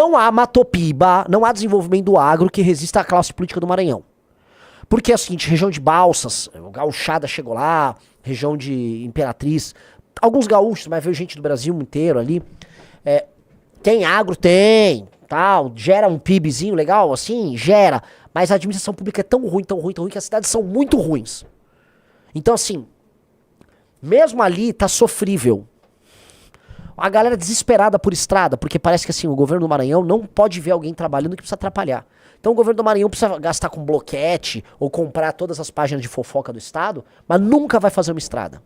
Não há Matopiba, não há desenvolvimento do agro que resista à classe política do Maranhão. Porque é o seguinte, região de Balsas, o Gauchada chegou lá, região de Imperatriz, alguns gaúchos, mas veio gente do Brasil inteiro ali. Tem agro? Tem, tal, gera um PIBzinho legal, assim, gera. Mas a administração pública é tão ruim, tão ruim, tão ruim, que as cidades são muito ruins. Então, assim, mesmo ali tá sofrível. A galera desesperada por estrada, porque parece que assim, o governo do Maranhão não pode ver alguém trabalhando que precisa atrapalhar. Então o governo do Maranhão precisa gastar com bloquete ou comprar todas as páginas de fofoca do estado, mas nunca vai fazer uma estrada.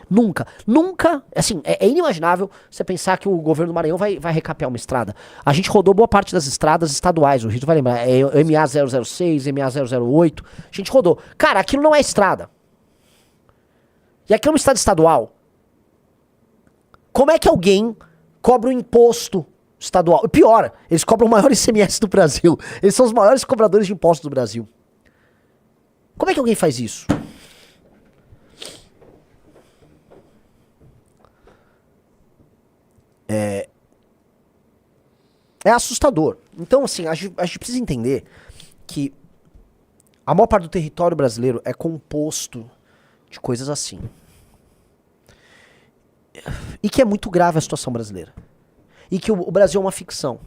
Nunca, nunca, assim, é inimaginável você pensar que o governo do Maranhão vai recapear uma estrada. A gente rodou boa parte das estradas estaduais, o Rio vai lembrar, MA 006, MA 008, a gente rodou. Cara, aquilo não é estrada. E aquilo é uma estrada estadual. Como é que alguém cobra um imposto estadual? Pior, eles cobram o maior ICMS do Brasil. Eles são os maiores cobradores de impostos do Brasil. Como é que alguém faz isso? É assustador. Então, assim, a gente precisa entender que a maior parte do território brasileiro é composto de coisas assim. E que é muito grave a situação brasileira. E que o Brasil é uma ficção.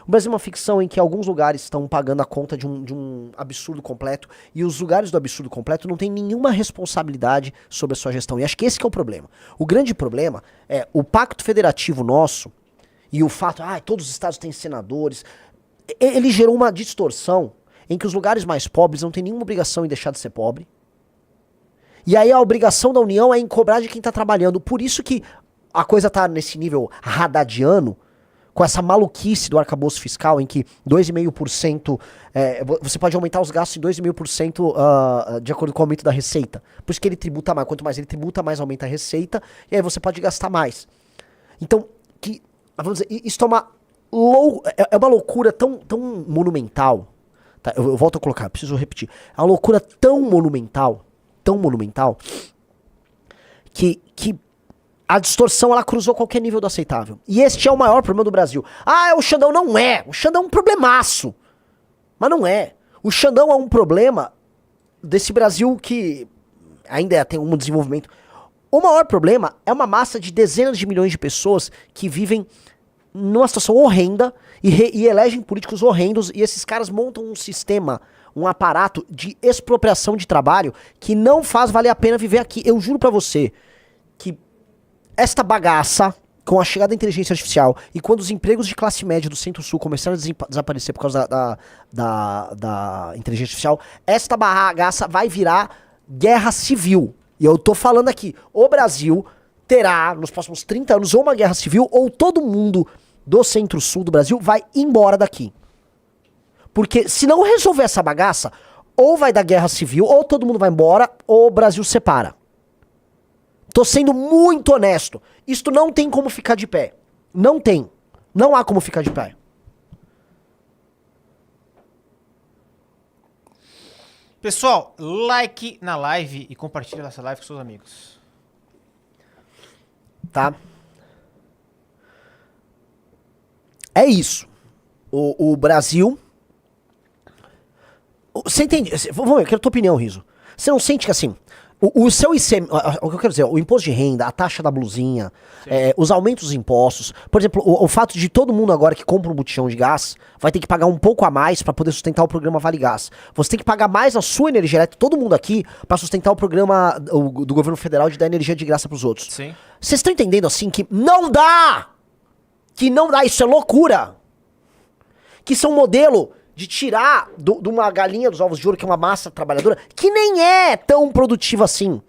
O Brasil é uma ficção em que alguns lugares estão pagando a conta de um absurdo completo, e os lugares do absurdo completo não têm nenhuma responsabilidade sobre a sua gestão. E acho que esse que é o problema. O grande problema é o pacto federativo nosso e o fato, todos os estados têm senadores, ele gerou uma distorção em que os lugares mais pobres não têm nenhuma obrigação em deixar de ser pobre. E aí a obrigação da União é em cobrar de quem tá trabalhando. Por isso que a coisa tá nesse nível haddadiano, com essa maluquice do arcabouço fiscal, em que 2,5%, você pode aumentar os gastos em 2,5% de acordo com o aumento da receita. Por isso que ele tributa mais. Quanto mais ele tributa, mais aumenta a receita, e aí você pode gastar mais. Então, vamos dizer, isso é uma loucura tão monumental. Tá? Eu volto a colocar, preciso repetir. É uma loucura tão monumental, que a distorção, ela cruzou qualquer nível do aceitável. E este é o maior problema do Brasil. O Xandão não é. O Xandão é um problemaço. Mas não é. O Xandão é um problema desse Brasil que ainda tem um desenvolvimento. O maior problema é uma massa de dezenas de milhões de pessoas que vivem numa situação horrenda e elegem políticos horrendos, e esses caras montam um sistema, um aparato de expropriação de trabalho que não faz valer a pena viver aqui. Eu juro pra você que esta bagaça, com a chegada da inteligência artificial e quando os empregos de classe média do Centro-Sul começaram a desaparecer por causa da inteligência artificial, esta bagaça vai virar guerra civil. E eu tô falando aqui, o Brasil terá, nos próximos 30 anos, ou uma guerra civil, ou todo mundo do Centro-Sul do Brasil vai embora daqui. Porque se não resolver essa bagaça, ou vai dar guerra civil, ou todo mundo vai embora, ou o Brasil separa. Tô sendo muito honesto. Isto não tem como ficar de pé. Não tem. Não há como ficar de pé. Pessoal, like na live e compartilha essa live com seus amigos. Tá? É isso. O Brasil... Você entende? Vamos ver, eu quero a tua opinião, Riso. Você não sente que assim... O seu ICM, o que eu quero dizer, o imposto de renda, a taxa da blusinha, os aumentos dos impostos, por exemplo, o fato de todo mundo agora que compra um botijão de gás vai ter que pagar um pouco a mais para poder sustentar o programa Vale Gás. Você tem que pagar mais a sua energia elétrica, todo mundo aqui, para sustentar o programa do governo federal de dar energia de graça pros outros. Sim. Vocês estão entendendo assim que não dá! Que não dá, isso é loucura! Que isso é um modelo de tirar de uma galinha dos ovos de ouro, que é uma massa trabalhadora, que nem é tão produtiva assim.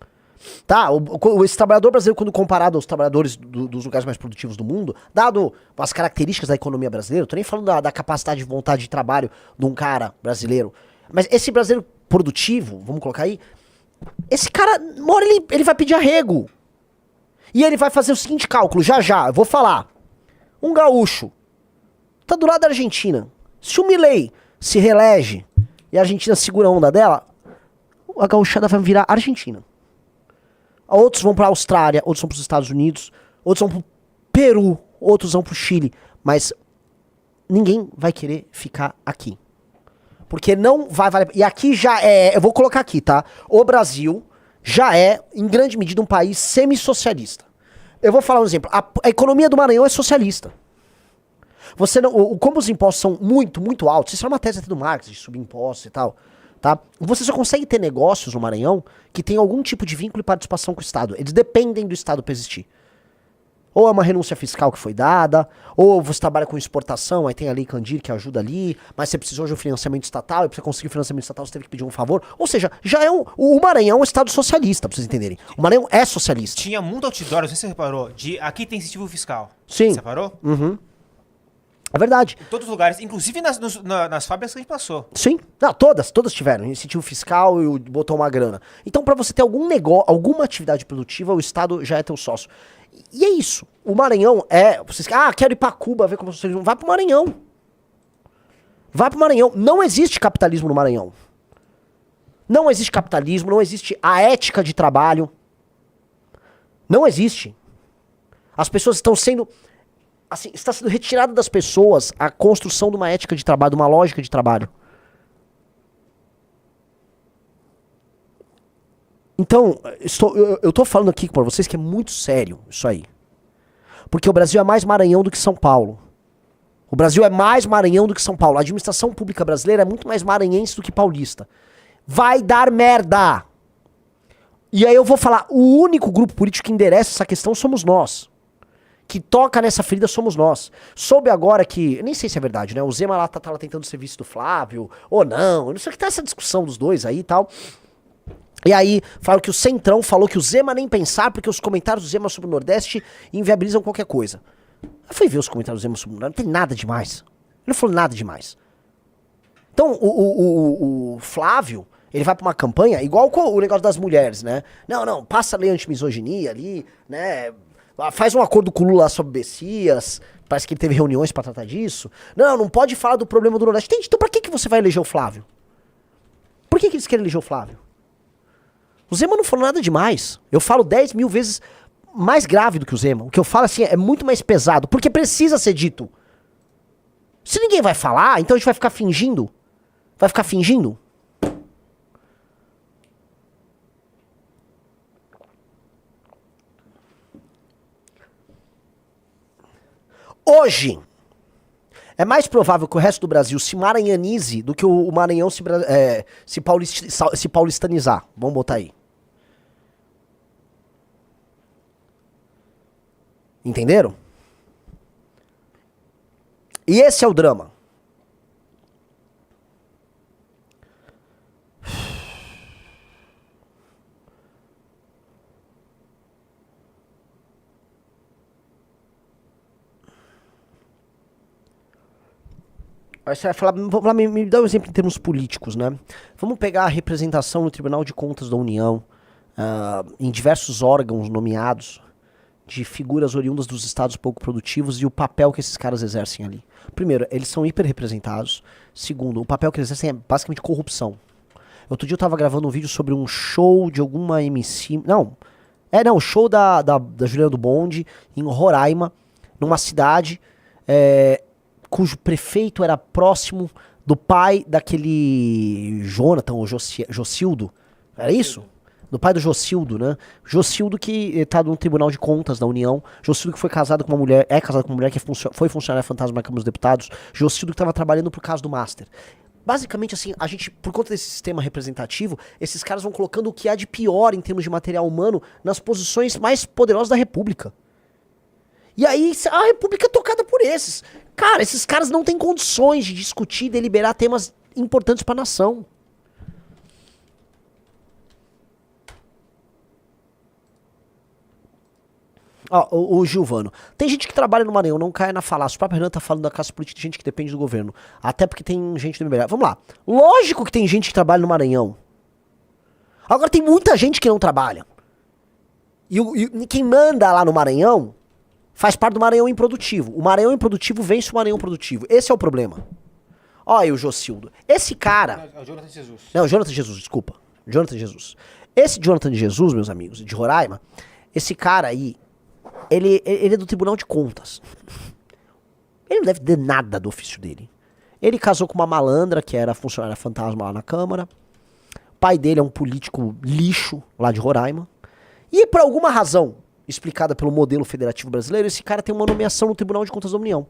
Tá? Esse trabalhador brasileiro, quando comparado aos trabalhadores dos lugares mais produtivos do mundo, dado as características da economia brasileira, eu tô nem falando da capacidade de vontade de trabalho de um cara brasileiro, mas esse brasileiro produtivo, vamos colocar aí, esse cara, uma hora ele vai pedir arrego. E ele vai fazer o seguinte cálculo, já, eu vou falar. Um gaúcho tá do lado da Argentina. Se o Milei se reelege e a Argentina segura a onda dela, a gauchada vai virar Argentina. Outros vão pra Austrália, outros vão pros Estados Unidos, outros vão pro Peru, outros vão pro Chile. Mas ninguém vai querer ficar aqui. Porque não vai valer... E aqui já é... Eu vou colocar aqui, tá? O Brasil já é, em grande medida, um país semi-socialista. Eu vou falar um exemplo. A economia do Maranhão é socialista. Você não, como os impostos são muito, muito altos, isso é uma tese até do Marx, de subir impostos e tal, tá? Você só consegue ter negócios no Maranhão que tem algum tipo de vínculo e participação com o Estado. Eles dependem do Estado para existir. Ou é uma renúncia fiscal que foi dada, ou você trabalha com exportação, aí tem a Lei Candir que ajuda ali, mas você precisou de um financiamento estatal, e pra você conseguir o financiamento estatal você teve que pedir um favor. Ou seja, já é o Maranhão é um Estado socialista, pra vocês entenderem. O Maranhão é socialista. Tinha muito outdoor, não sei se você reparou, de aqui tem incentivo fiscal. Sim. Você reparou? Uhum. É verdade. Em todos os lugares, inclusive nas fábricas que a gente passou. Sim. Não, todas tiveram. Incentivo fiscal e botou uma grana. Então, pra você ter algum negócio, alguma atividade produtiva, o Estado já é teu sócio. E é isso. O Maranhão é... Vocês, quero ir pra Cuba ver como vocês... Vai pro Maranhão. Vai pro Maranhão. Não existe capitalismo no Maranhão. Não existe capitalismo, não existe a ética de trabalho. Não existe. As pessoas estão sendo... Assim, está sendo retirada das pessoas a construção de uma ética de trabalho, de uma lógica de trabalho. Então, eu tô falando aqui para vocês que é muito sério isso aí. Porque o Brasil é mais Maranhão do que São Paulo. O Brasil é mais Maranhão do que São Paulo. A administração pública brasileira é muito mais maranhense do que paulista. Vai dar merda! E aí eu vou falar, o único grupo político que endereça essa questão somos nós. Que toca nessa ferida somos nós. Soube agora que, nem sei se é verdade, né? O Zema lá tá lá tentando o serviço do Flávio, ou não. Eu não sei o que tá essa discussão dos dois aí e tal. E aí, falaram que o Centrão falou que o Zema nem pensar, porque os comentários do Zema sobre o Nordeste inviabilizam qualquer coisa. Eu fui ver os comentários do Zema sobre o Nordeste, não tem nada demais. Ele não falou nada demais. Então, o Flávio, ele vai pra uma campanha, igual com o negócio das mulheres, né? Não, passa a lei anti-misoginia ali, né? Faz um acordo com o Lula sobre Bessias, parece que ele teve reuniões pra tratar disso. Não pode falar do problema do Nordeste. Então pra que você vai eleger o Flávio? Por que eles querem eleger o Flávio? O Zema não falou nada demais. Eu falo 10 mil vezes mais grave do que o Zema. O que eu falo assim é muito mais pesado, porque precisa ser dito. Se ninguém vai falar, então a gente vai ficar fingindo. Vai ficar fingindo? Hoje, é mais provável que o resto do Brasil se maranhanize do que o Maranhão se paulistanizar. Vamos botar aí. Entenderam? E esse é o drama. Aí você vai falar, me dá um exemplo em termos políticos, né? Vamos pegar a representação no Tribunal de Contas da União, em diversos órgãos nomeados, de figuras oriundas dos estados pouco produtivos e o papel que esses caras exercem ali. Primeiro, eles são hiperrepresentados. Segundo, o papel que eles exercem é basicamente corrupção. Outro dia eu tava gravando um vídeo sobre um show de alguma MC... Não, show da Juliana do Bonde, em Roraima, numa cidade... cujo prefeito era próximo do pai daquele Jonathan, ou Jocildo. Era isso? Do pai do Jocildo, né? Jocildo que tá no Tribunal de Contas da União. Jocildo que foi casado com uma mulher, é casado com uma mulher que foi funcionária fantasma na Câmara dos Deputados. Jocildo que tava trabalhando pro caso do Master. Basicamente, assim, a gente, por conta desse sistema representativo, esses caras vão colocando o que há de pior em termos de material humano nas posições mais poderosas da República. E aí, a República é tocada por esses. Cara, esses caras não têm condições de discutir e deliberar temas importantes pra nação. Ó, o Gilvano. Tem gente que trabalha no Maranhão, não cai na falácia. O próprio Renan tá falando da classe política de gente que depende do governo. Até porque tem gente do MBL. Vamos lá. Lógico que tem gente que trabalha no Maranhão. Agora tem muita gente que não trabalha. E quem manda lá no Maranhão faz parte do Maranhão improdutivo. O Maranhão improdutivo vence o Maranhão produtivo. Esse é o problema. Ó aí o Jocildo. Esse cara... É o Jonathan Jesus. Não, o Jonathan Jesus, desculpa. Jonathan Jesus. Esse Jonathan de Jesus, meus amigos, de Roraima, esse cara aí, ele é do Tribunal de Contas. Ele não deve ter nada do ofício dele. Ele casou com uma malandra que era funcionária fantasma lá na Câmara. O pai dele é um político lixo lá de Roraima. E por alguma razão, explicada pelo modelo federativo brasileiro, esse cara tem uma nomeação no Tribunal de Contas da União.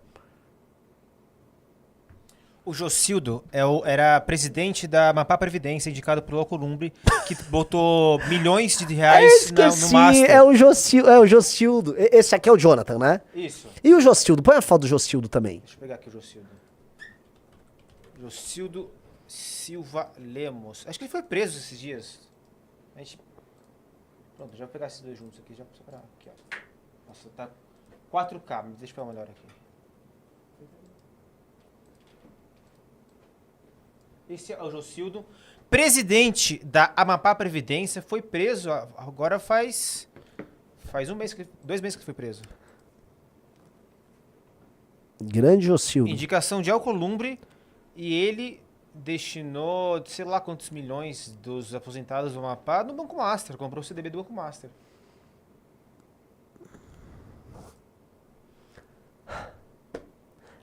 O Jocildo era presidente da Amapá Previdência, indicado pelo Alcolumbre, que botou milhões de reais no Master. É o Jocildo. Esse aqui é o Jonathan, né? Isso. E o Jocildo? Põe a foto do Jocildo também. Deixa eu pegar aqui o Jocildo. Jocildo Silva Lemos. Acho que ele foi preso esses dias. A gente... Pronto, já vou pegar esses dois juntos aqui. Já pra... aqui, ó. Nossa, tá 4K. Deixa eu pegar melhor aqui. Esse é o Jocildo, presidente da Amapá Previdência, foi preso agora faz 2 meses que foi preso. Grande Jocildo. Indicação de Alcolumbre, e ele destinou, sei lá quantos milhões dos aposentados do Amapá no Banco Master, comprou o CDB do Banco Master.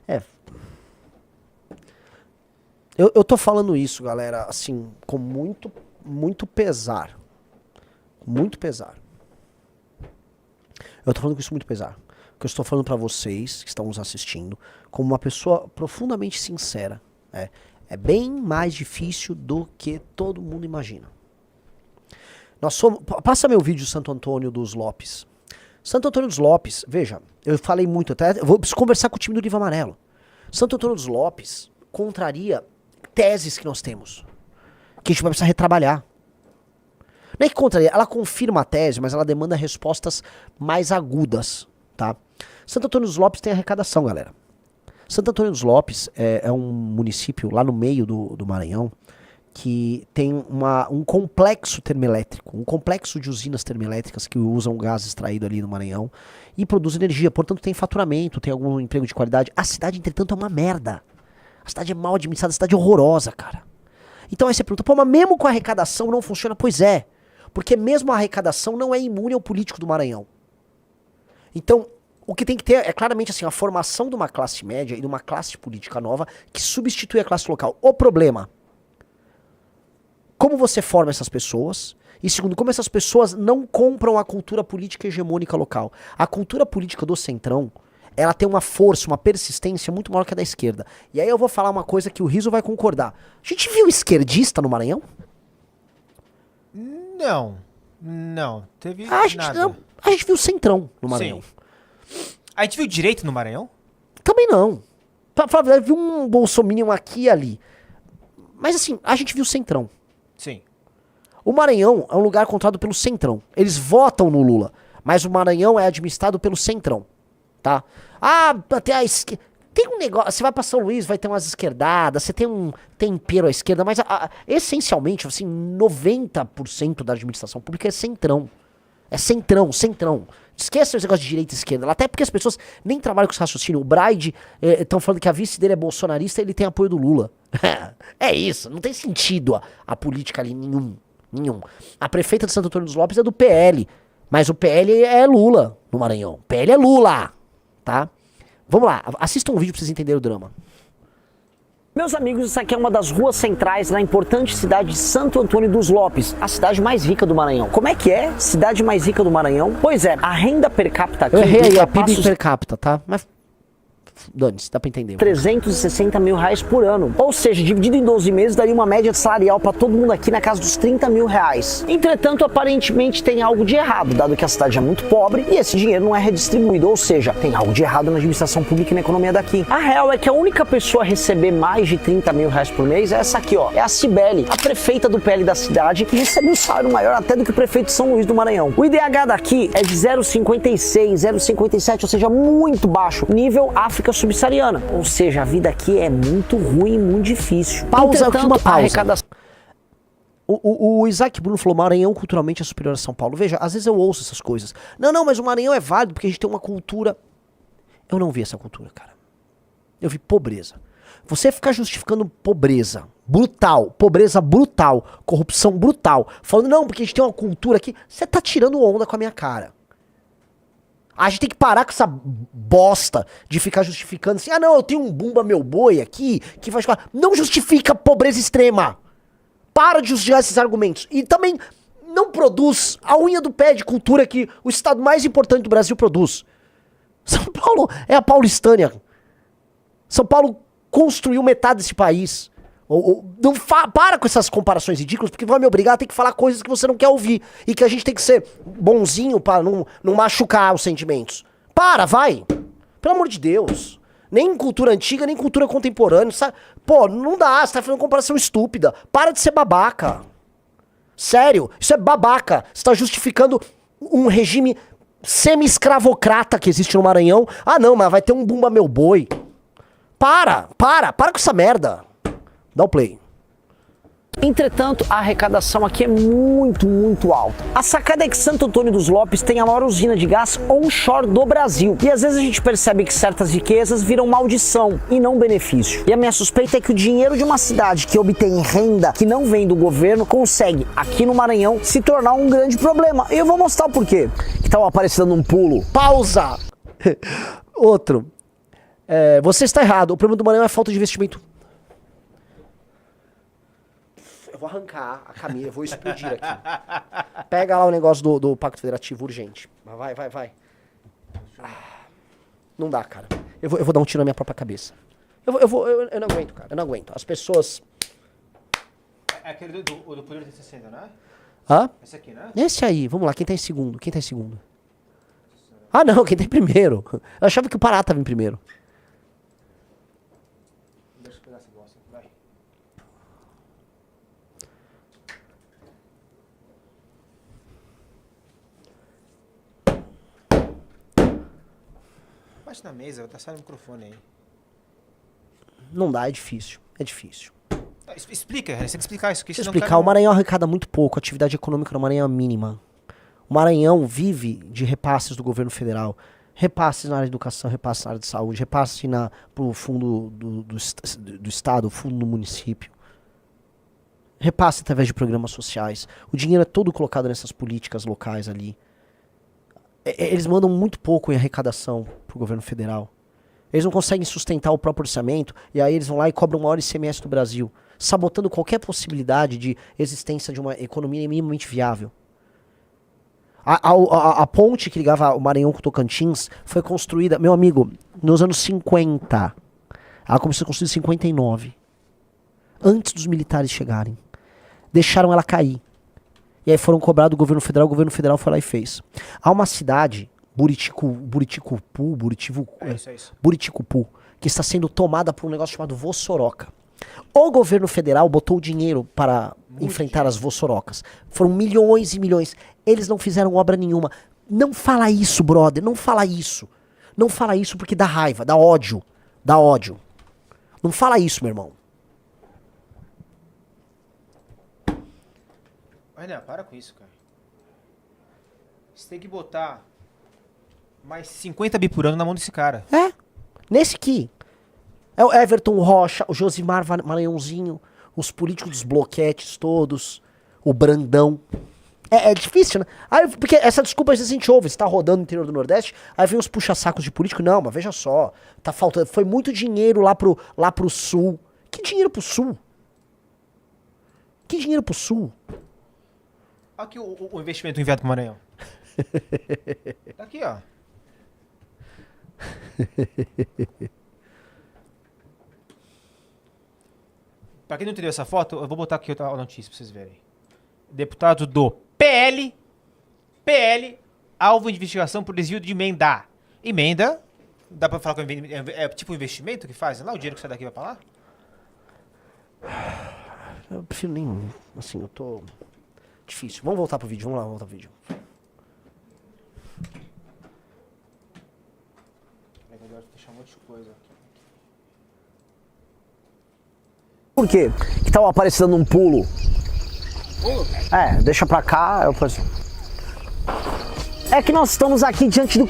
É. Eu tô falando isso, galera, assim, com muito pesar. Muito pesar. Eu tô falando com isso muito pesar. Porque eu estou falando pra vocês que estão nos assistindo como uma pessoa profundamente sincera. É bem mais difícil do que todo mundo imagina. Passa meu vídeo Santo Antônio dos Lopes. Santo Antônio dos Lopes, veja, eu falei muito, até eu preciso conversar com o time do Livro Amarelo. Santo Antônio dos Lopes contraria teses que nós temos, que a gente vai precisar retrabalhar. Não é que contraria, ela confirma a tese, mas ela demanda respostas mais agudas, tá? Santo Antônio dos Lopes tem arrecadação, galera. Santo Antônio dos Lopes é um município lá no meio do Maranhão que tem um complexo termoelétrico, um complexo de usinas termoelétricas que usam gás extraído ali no Maranhão e produz energia, portanto tem faturamento, tem algum emprego de qualidade. A cidade, entretanto, é uma merda. A cidade é mal administrada, a cidade é horrorosa, cara. Então aí você pergunta, pô, mas mesmo com a arrecadação não funciona? Pois é, porque mesmo a arrecadação não é imune ao político do Maranhão. Então, o que tem que ter é claramente assim, a formação de uma classe média e de uma classe política nova que substitui a classe local. O problema, como você forma essas pessoas? E segundo, como essas pessoas não compram a cultura política hegemônica local. A cultura política do Centrão, ela tem uma força, uma persistência muito maior que a da esquerda. E aí eu vou falar uma coisa que o Riso vai concordar. A gente viu esquerdista no Maranhão? Não. Teve nada. A gente viu Centrão no Maranhão. Sim. A gente viu direito no Maranhão? Também não. Pra falar a verdade, viu um bolsominion aqui e ali. Mas assim, a gente viu Centrão. Sim. O Maranhão é um lugar controlado pelo Centrão. Eles votam no Lula, mas o Maranhão é administrado pelo Centrão. Tá? Até a esquerda. Tem um negócio. Você vai pra São Luís, vai ter umas esquerdadas, você tem um tempero à esquerda, mas essencialmente, assim, 90% da administração pública é Centrão. É Centrão. Esqueça esse negócio de direita e esquerda. Até porque as pessoas nem trabalham com esse raciocínio. O Braide estão falando que a vice dele é bolsonarista e ele tem apoio do Lula. É isso, não tem sentido a política ali nenhum. A prefeita de Santo Antônio dos Lopes é do PL, mas o PL é Lula no Maranhão. PL é Lula, tá? Vamos lá, assistam um vídeo pra vocês entenderem o drama. Meus amigos, isso aqui é uma das ruas centrais na importante cidade de Santo Antônio dos Lopes, a cidade mais rica do Maranhão. Como é que é? Cidade mais rica do Maranhão? Pois é, a renda per capita aqui... Eu errei aí, a PIB per capita, tá? Mas... dane-se, dá pra entender. 360 mil reais por ano. Ou seja, dividido em 12 meses, daria uma média salarial pra todo mundo aqui na casa dos 30 mil reais. Entretanto, aparentemente tem algo de errado, dado que a cidade é muito pobre e esse dinheiro não é redistribuído. Ou seja, tem algo de errado na administração pública e na economia daqui. A real é que a única pessoa a receber mais de 30 mil reais por mês é essa aqui, ó. É a Cibele, a prefeita do PL da cidade, que recebe um salário maior até do que o prefeito de São Luís do Maranhão. O IDH daqui é de 0,56, 0,57, ou seja, muito baixo. Nível África subsaariana. Ou seja, a vida aqui é muito ruim, muito difícil. Pausa, uma pausa. O Isaac Bruno falou, Maranhão culturalmente é superior a São Paulo. Veja, às vezes eu ouço essas coisas. Não, mas o Maranhão é válido porque a gente tem uma cultura... Eu não vi essa cultura, cara. Eu vi pobreza. Você ficar justificando pobreza brutal, corrupção brutal, falando, não, porque a gente tem uma cultura aqui, você tá tirando onda com a minha cara. A gente tem que parar com essa bosta de ficar justificando assim, ah não, eu tenho um Bumba Meu Boi aqui, que faz... Não justifica pobreza extrema. Para de justificar esses argumentos. E também não produz a unha do pé de cultura que o estado mais importante do Brasil produz. São Paulo é a paulistânia. São Paulo construiu metade desse país. Não para com essas comparações ridículas, porque vai me obrigar a ter que falar coisas que você não quer ouvir. E que a gente tem que ser bonzinho para não machucar os sentimentos. Vai! Pelo amor de Deus. Nem cultura antiga, nem cultura contemporânea. Sabe? Pô, não dá, você tá fazendo uma comparação estúpida. Para de ser babaca. Sério, isso é babaca. Você tá justificando um regime semi-escravocrata que existe no Maranhão. Ah não, mas vai ter um Bumba Meu Boi. Para com essa merda. Dá o play. Entretanto, a arrecadação aqui é muito alta. A sacada é que Santo Antônio dos Lopes tem a maior usina de gás onshore do Brasil. E às vezes a gente percebe que certas riquezas viram maldição e não benefício. E a minha suspeita é que o dinheiro de uma cidade que obtém renda que não vem do governo consegue, aqui no Maranhão, se tornar um grande problema. E eu vou mostrar o porquê. Que tal aparecendo um pulo. Pausa! Outro. Você está errado. O problema do Maranhão é a falta de investimento. Eu vou arrancar a camisa, eu vou explodir aqui. Pega lá o negócio do Pacto Federativo urgente. Vai. Não dá, cara. Eu vou dar um tiro na minha própria cabeça. Eu não aguento, cara. Eu não aguento. As pessoas... É aquele do Poder 360, não é? Hã? Esse aqui, né? Esse aí. Vamos lá. Quem tá em segundo? Ah, não. Quem tá em primeiro? Eu achava que o Pará tava em primeiro. Deixa eu pegar essa bosta. Vai. Bate na mesa, vai taçar no microfone aí. Não dá, é difícil. Explica, você tem que explicar isso. Deixa eu explicar, o Maranhão arrecada muito pouco, a atividade econômica no Maranhão é mínima. O Maranhão vive de repasses do governo federal. Repasses na área de educação, repasses na área de saúde, repasses pro fundo do estado, fundo do município. Repasse através de programas sociais. O dinheiro é todo colocado nessas políticas locais ali. Eles mandam muito pouco em arrecadação pro governo federal. Eles não conseguem sustentar o próprio orçamento e aí eles vão lá e cobram o maior ICMS do Brasil, sabotando qualquer possibilidade de existência de uma economia minimamente viável. A ponte que ligava o Maranhão com o Tocantins foi construída, meu amigo, nos anos 50. Ela começou a ser construída em 59. Antes dos militares chegarem. Deixaram ela cair. E aí foram cobrar do governo federal, o governo federal foi lá e fez. Há uma cidade, Buriticupu, que está sendo tomada por um negócio chamado Vossoroca. O governo federal botou dinheiro para enfrentar as Vossorocas. Foram milhões e milhões. Eles não fizeram obra nenhuma. Não fala isso, brother. Não fala isso. Não fala isso porque dá raiva, dá ódio. Dá ódio. Não fala isso, meu irmão. Olha, para com isso, cara. Você tem que botar mais 50 bi por ano na mão desse cara. Nesse aqui. É o Everton Rocha, o Josimar Maranhãozinho, os políticos dos bloquetes todos, o Brandão. É difícil, né? Aí, porque essa desculpa às vezes a gente ouve, você tá rodando no interior do Nordeste, aí vem os puxa-sacos de político. Não, mas veja só, tá faltando, foi muito dinheiro lá pro Sul. Que dinheiro pro Sul? Que dinheiro pro Sul? Olha aqui o investimento enviado pro Maranhão. Tá aqui, ó. Pra quem não entendeu essa foto, eu vou botar aqui a notícia pra vocês verem. Deputado do PL, alvo de investigação por desvio de emenda. Emenda, dá pra falar que é tipo um investimento que fazem lá? O dinheiro que sai daqui vai pra lá? Eu prefiro nem, assim, eu tô... Difícil. Vamos voltar pro vídeo, vamos lá, voltar pro vídeo. Agora deixar um monte de coisa aqui. Por quê? Que tal aparecendo um pulo. Deixa pra cá. É que nós estamos aqui diante do